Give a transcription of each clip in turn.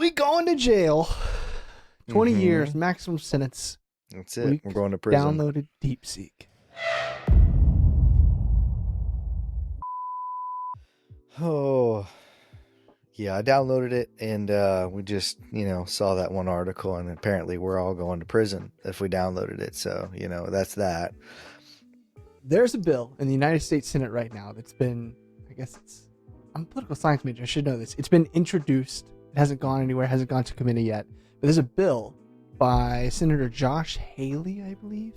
We going to jail. 20 Mm-hmm. years, maximum sentence. That's it. We We're going to prison. downloaded DeepSeek. Oh, yeah. I downloaded it and we just, saw that one article, and apparently we're all going to prison if we downloaded it. So, that's that. There's a bill in the United States Senate right now that's been, I guess I'm a political science major. I should know this. It's been introduced. It hasn't gone anywhere, hasn't gone to committee yet. But there's a bill by Senator Josh Haley, I believe,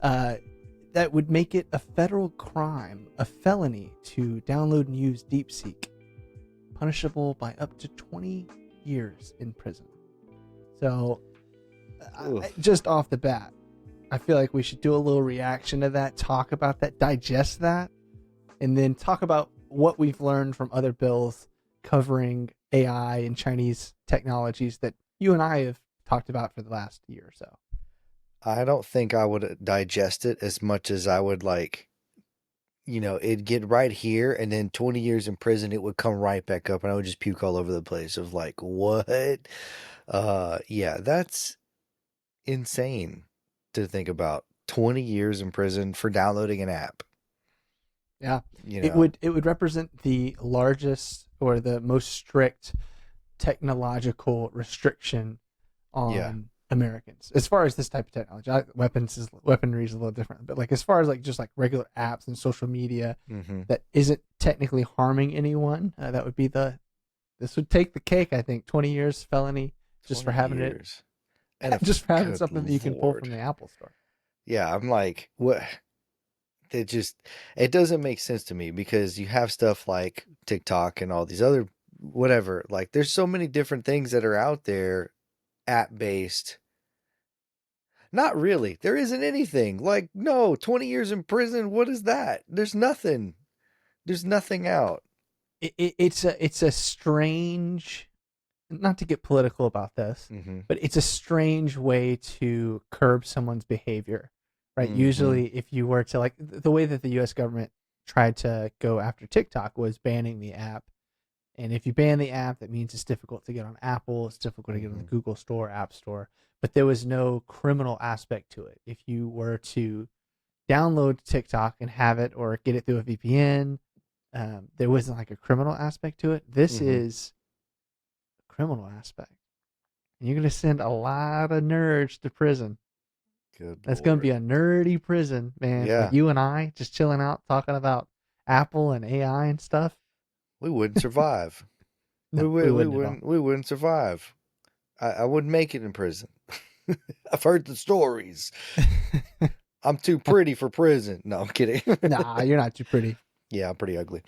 that would make it a federal crime, a felony, to download and use DeepSeek, punishable by up to 20 years in prison. So, just off the bat, I feel like we should do a little reaction to that, talk about that, digest that, and then talk about what we've learned from other bills covering AI and Chinese technologies that you and I have talked about for the last year or so. I don't think I would digest it as much as I would it'd get right here, and then 20 years in prison, it would come right back up, and I would just puke all over the place of like, what? Yeah, that's insane to think about. 20 years in prison for downloading an app. Yeah, You it know, would represent the largest or the most strict technological restriction yeah. on Americans as far as this type of technology. Weaponry is a little different, but like as far as like just like regular apps and social media Mm-hmm. that isn't technically harming anyone, that would be this would take the cake. I think 20 years felony just for 20 having it, years. And just for having good something that you can pull Lord. from the Apple Store. Yeah, I'm like, what? It doesn't make sense to me because you have stuff like TikTok and all these other whatever. Like, there's so many different things that are out there app based. Not really. There isn't anything. Like, no, 20 years in prison. What is that? There's nothing. There's nothing out. It's a strange, not to get political about this, Mm-hmm. but it's a strange way to curb someone's behavior, right? Mm-hmm. Usually, if you were to like the way that the U.S. government tried to go after TikTok was banning the app. And if you ban the app, that means it's difficult to get on Apple. It's difficult to get on the Mm-hmm. Google Store, App Store. But there was no criminal aspect to it. If you were to download TikTok and have it or get it through a VPN, there wasn't like a criminal aspect to it. This Mm-hmm. is a criminal aspect. And you're going to send a lot of nerds to prison. Good That's going to be Lord. a nerdy prison, man. Like Yeah, you and I just chilling out talking about Apple and AI and stuff. we wouldn't survive. We No, we would. We wouldn't at all. wouldn't. We wouldn't survive. I wouldn't make it in prison. I've heard the stories. I'm too pretty for prison. No, I'm kidding. Nah, you're not too pretty. Yeah, I'm pretty ugly.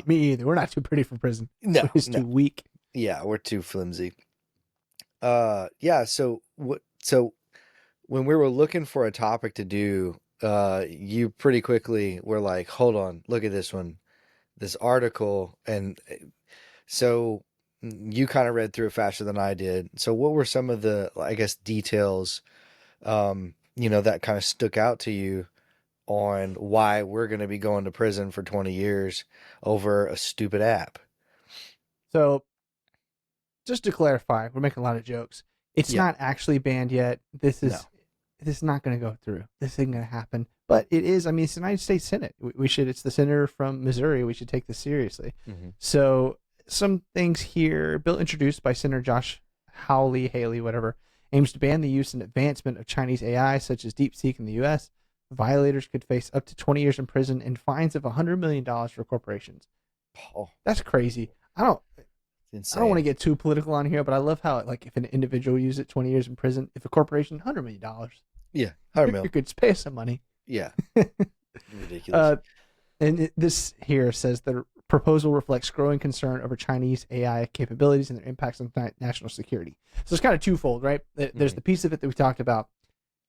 Me either. We're not too pretty for prison. No, We're just no. too weak. Yeah, we're too flimsy. Yeah. So what? So when we were looking for a topic to do, you pretty quickly were like, "Hold on, look at this one, this article," and so you kind of read through it faster than I did. So what were some of the, I guess, details, that kind of stuck out to you on why we're going to be going to prison for 20 years over a stupid app? So, just to clarify, we're making a lot of jokes. It's Yeah. not actually banned yet. No. This is not going to go through. This isn't going to happen. But it is. I mean, it's the United States Senate. We should. It's the senator from Missouri. We should take this seriously. Mm-hmm. So, some things here. Bill introduced by Senator Josh Haley, whatever, aims to ban the use and advancement of Chinese AI, such as DeepSeek in the U.S. Violators could face up to 20 years in prison and fines of $100 million for corporations. Oh, That's crazy. I don't want to insane. get too political on here, but I love how like if an individual uses it 20 years in prison, if a corporation $100 million, Yeah. 100 you mil. could pay some money. Yeah. Ridiculous. uh, this here says the proposal reflects growing concern over Chinese AI capabilities and their impacts on national security. So it's kind of twofold, right? There's Mhm. the piece of it that we talked about,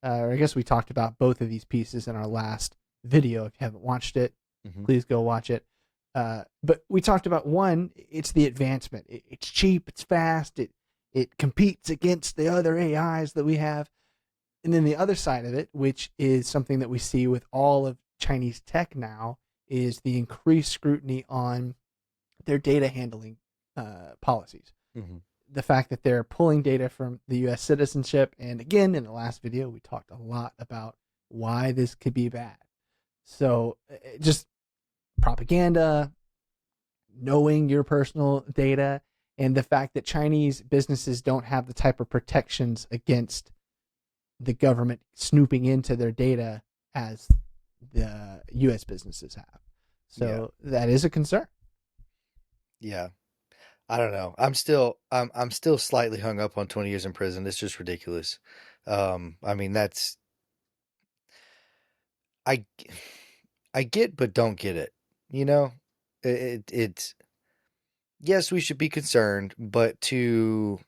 or I guess we talked about both of these pieces in our last video. If you haven't watched it, Mhm. please go watch it. But we talked about one, it's the advancement. It's cheap, it's fast, it competes against the other AIs that we have. And then the other side of it, which is something that we see with all of Chinese tech now, is the increased scrutiny on their data handling policies. Mhm. the fact that they're pulling data from the U.S. citizenship. And again, in the last video, we talked a lot about why this could be bad. So just propaganda, knowing your personal data, and the fact that Chinese businesses don't have the type of protections against the government snooping into their data as the U.S. businesses have. So that is a concern. Yeah. I don't know. I'm still slightly hung up on 20 years in prison. It's just ridiculous. I mean, that's I I get but don't get it. You know? It's yes, we should be concerned, but to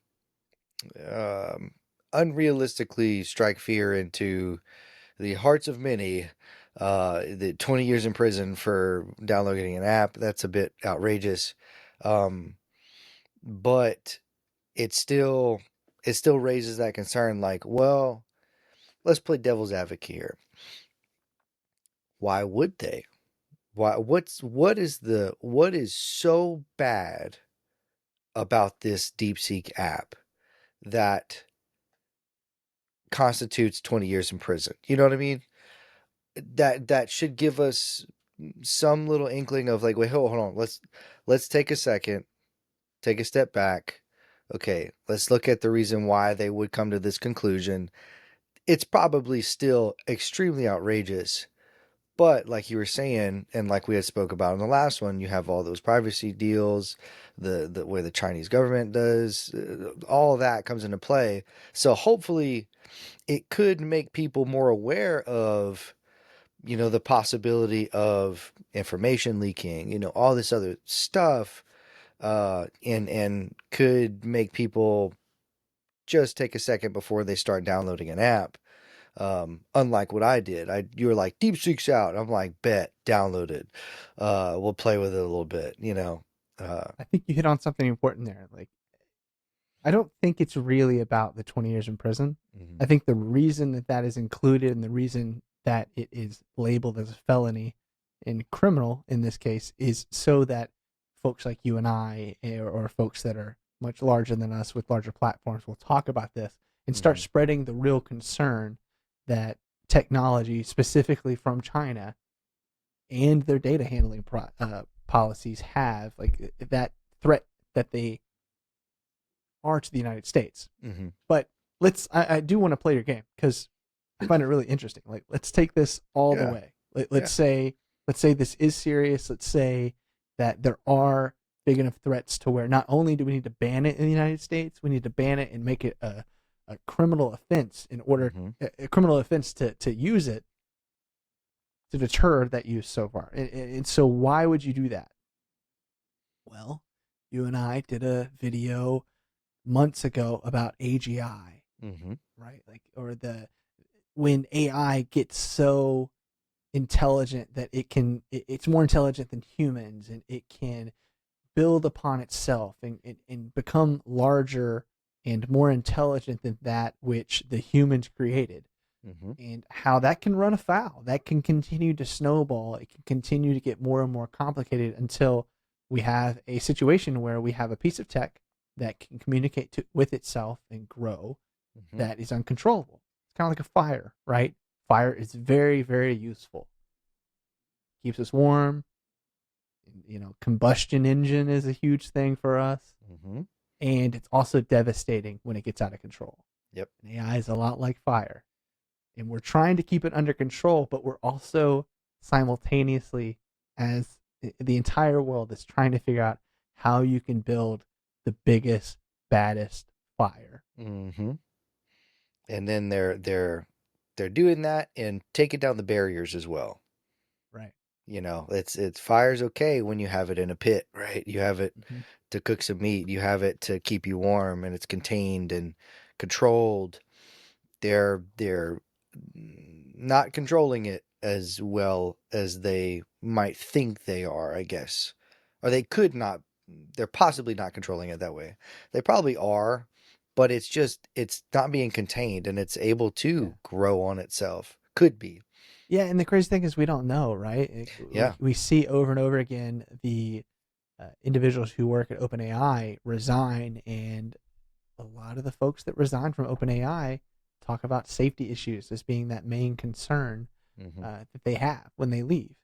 um unrealistically strike fear into the hearts of many, the 20 years in prison for downloading an app, that's a bit outrageous. Um, but it still raises that concern, like, well, let's play devil's advocate here. Why would they? What is so bad about this DeepSeek app that constitutes 20 years in prison? You know what I mean? That should give us some little inkling of like, wait, hold on. Let's take a second, take a step back. Okay, let's look at the reason why they would come to this conclusion. It's probably still extremely outrageous, but like you were saying, and like we had spoke about in the last one, you have all those privacy deals, the way the Chinese government does, all of that comes into play. So hopefully, it could make people more aware of the possibility of information leaking, all this other stuff, and could make people just take a second before they start downloading an app. Unlike what I did, you were like DeepSeek's out. I'm like, bet, download it. We'll play with it a little bit. I think you hit on something important there. Like, I don't think it's really about the 20 years in prison. Mm-hmm. I think the reason that that is included and the reason that it is labeled as a felony and criminal in this case is so that folks like you and I, or folks that are much larger than us with larger platforms, will talk about this and start Mm-hmm. spreading the real concern that technology, specifically from China, and their data handling policies have, like that threat that they are to the United States. Mm-hmm. But I do want to play your game because I find it really interesting. Like, let's take this all the Yeah. way. Let's say this is serious. Let's say that there are big enough threats to where not only do we need to ban it in the United States, we need to ban it and make it a criminal offense in order Mm-hmm. a criminal offense to use it to deter that use so far. And so why would you do that? Well, you and I did a video months ago about AGI, Mm-hmm. right? Like, or when AI gets so intelligent that it's more intelligent than humans, and it can build upon itself and become larger and more intelligent than that which the humans created. Mm-hmm. And how that can run afoul, that can continue to snowball, it can continue to get more and more complicated until we have a situation where we have a piece of tech that can communicate with itself and grow, Mm-hmm. that is uncontrollable. It's kind of like a fire, right? Fire is very, very useful. Keeps us warm. Combustion engine is a huge thing for us. Mm-hmm. And it's also devastating when it gets out of control. Yep. And AI is a lot like fire. And we're trying to keep it under control, but we're also simultaneously, as the entire world is trying to figure out how you can build the biggest, baddest fire. Mm-hmm. And then they're doing that and taking down the barriers as well. Right. It's fire's okay when you have it in a pit, right? You have it Mm-hmm. to cook some meat, you have it to keep you warm, and it's contained and controlled. They're not controlling it as well as they might think they are, I guess. Or they could not, they're possibly not controlling it that way. They probably are, but it's not being contained and it's able Yeah. to grow on itself. Could be. Yeah, and the crazy thing is we don't know, right? Yeah. We see over and over again the individuals who work at OpenAI resign and a lot of the folks that resigned from OpenAI talk about safety issues as being that main concern Hmm. that they have when they leave.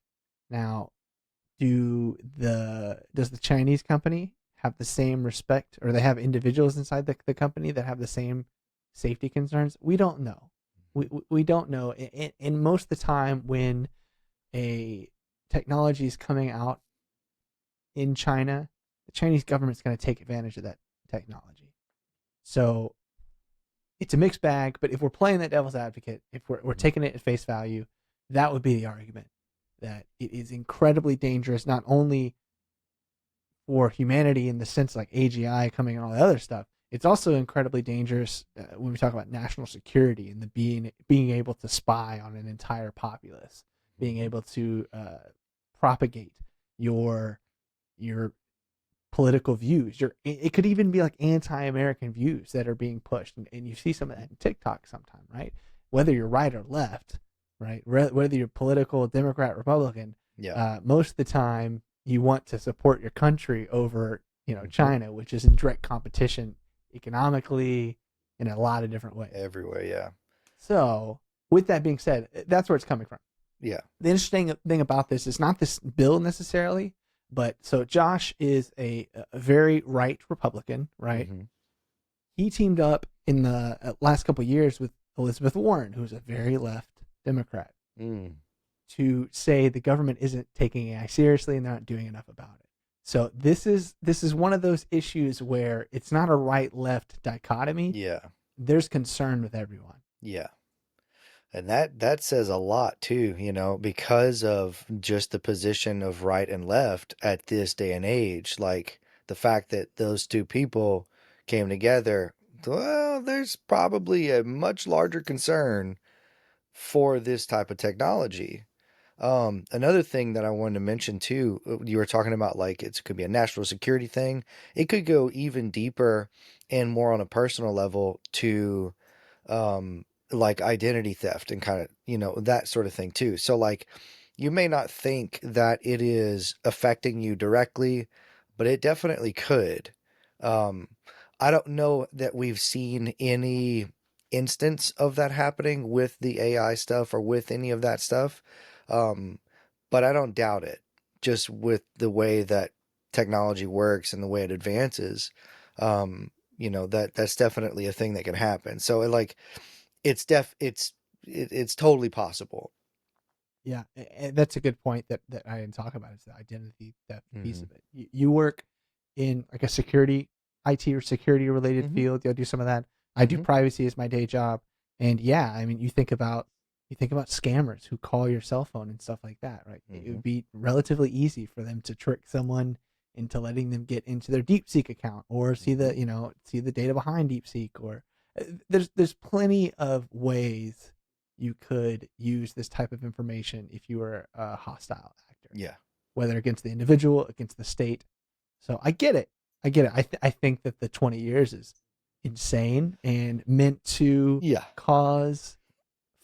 Now, does the Chinese company have the same respect, or they have individuals inside the company that have the same safety concerns? We don't know. We don't know. And most of the time, when a technology is coming out in China, the Chinese government's going to take advantage of that technology. So it's a mixed bag. But if we're playing that devil's advocate, if we're Hmm. taking it at face value, that would be the argument that it is incredibly dangerous, not only for humanity in the sense like AGI coming and all the other stuff. It's also incredibly dangerous when we talk about national security and the being able to spy on an entire populace, being Hmm. able to propagate your your political views. It could even be like anti-American views that are being pushed, and you see some of that in TikTok sometime, right? Whether you're right or left, right? Whether you're political, Democrat, Republican, Yeah. most of the time you want to support your country over, Hmm. China, which is in direct competition economically in a lot of different ways. Everywhere. Yeah. So, with that being said, that's where it's coming from. Yeah. The interesting thing about this is not this bill necessarily, but so Josh is a very right Republican, right? Hmm. He teamed up in the last couple of years with Elizabeth Warren, who's a very left Democrat, Mm. to say the government isn't taking AI seriously and they're not doing enough about it. So this is one of those issues where it's not a right left dichotomy. Yeah. There's concern with everyone. Yeah. And that says a lot too, because of just the position of right and left at this day and age. Like the fact that those two people came together, well, there's probably a much larger concern for this type of technology. Another thing that I wanted to mention too, you were talking about like it could be a national security thing. It could go even deeper and more on a personal level to like identity theft and kind of, that sort of thing too. So like you may not think that it is affecting you directly, but it definitely could. Um, I don't know that we've seen any instance of that happening with the AI stuff or with any of that stuff. Um, but I don't doubt it just with the way that technology works and the way it advances. Um, that's definitely a thing that can happen. So like it's it's totally possible. Yeah, and that's a good point that I didn't talk about is the identity theft piece Hmm. of it. You work in like a security, IT or security related Hmm. field. You'll do some of that. I do Hmm. privacy as my day job, and yeah, I mean, you think about scammers who call your cell phone and stuff like that, right? It Hmm. would be relatively easy for them to trick someone into letting them get into their DeepSeek account or Hmm. see the data behind DeepSeek or there's plenty of ways you could use this type of information if you were a hostile actor, Yeah. whether against the individual, against the state. So I get it. I get it. I think that the 20 years is insane and meant to Yeah. cause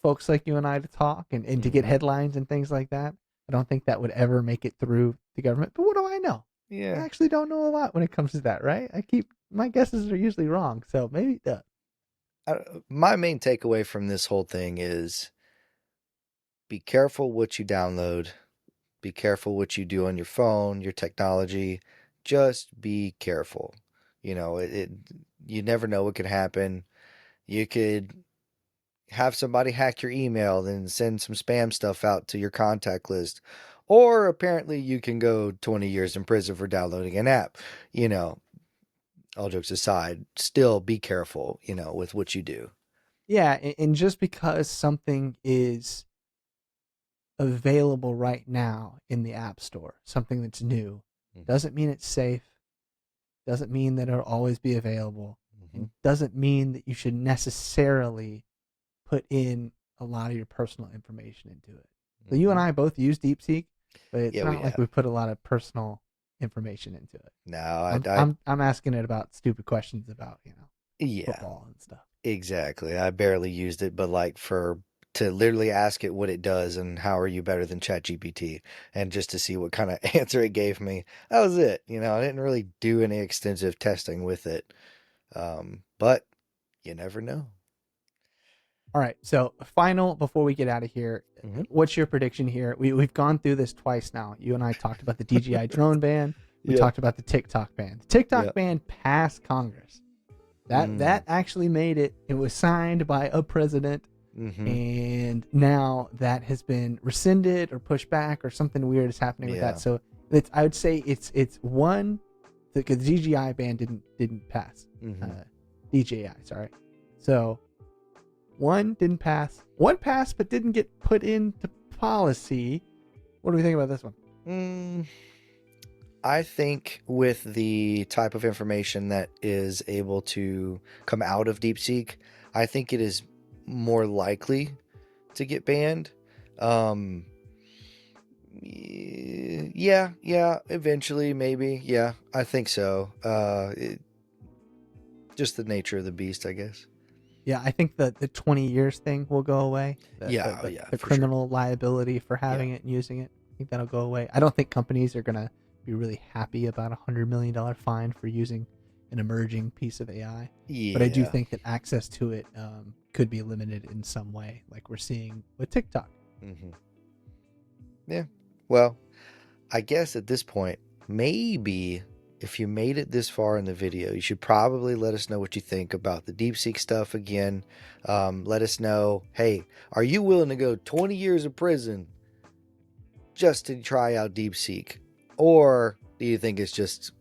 folks like you and I to talk and to get Hmm. headlines and things like that. I don't think that would ever make it through the government. But what do I know? I Yeah. actually don't know a lot when it comes to that, right? My guesses are usually wrong. So maybe it does. My main takeaway from this whole thing is be careful what you download. Be careful what you do on your phone, your technology. Just be careful. You never know what could happen. You could have somebody hack your email and send some spam stuff out to your contact list. Or apparently you can go 20 years in prison for downloading an app. You know, all jokes aside, still be careful, with what you do. Yeah, and just because something is available right now in the App Store, something that's new, Hmm. doesn't mean it's safe, doesn't mean that it'll always be available, Hmm. and doesn't mean that you should necessarily put in a lot of your personal information into it. So you and Hmm. I both use DeepSeek, but it's Yeah, we not like have. we put a lot of personal information into it. No, I'm asking it about stupid questions about, yeah, football and stuff. exactly. I barely used it, but like to literally ask it what it does and how are you better than ChatGPT, and just to see what kind of answer it gave me. That was it. I didn't really do any extensive testing with it. But you never know. All right. So final before we get out of here, Mhm. what's your prediction here? We've gone through this twice now. You and I talked about the DJI drone ban. We Yeah. talked about the TikTok ban. The TikTok Yeah. ban passed Congress. That actually made it. It was signed by a president, Mm-hmm. and now that has been rescinded or pushed back, or something weird is happening with Yeah. that. So I would say it's one. The DJI ban didn't pass. Mm-hmm. DJI, sorry. So one didn't pass. One passed but didn't get put into policy. What do we think about this one? I think with the type of information that is able to come out of DeepSeek, I think it is more likely to get banned. Yeah, eventually, maybe. Yeah, I think so. Just the nature of the beast, I guess. Yeah, I think the 20 years thing will go away. The For sure. criminal liability for having it and using it. I think that'll go away. I don't think companies are gonna be really happy about $100 million fine for using an emerging piece of AI. But I do Yeah. think that access to it could be limited in some way, like we're seeing with TikTok. Mm-hmm. Yeah. Well, I guess at this point, maybe if you made it this far in the video, you should probably let us know what you think about the DeepSeek stuff again. Let us know, hey, are you willing to go 20 years of prison just to try out DeepSeek? Or do you think it's just,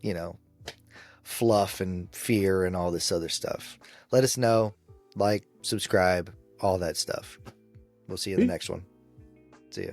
fluff and fear and all this other stuff? Let us know. Like, subscribe, all that stuff. We'll see you in the next one. See ya.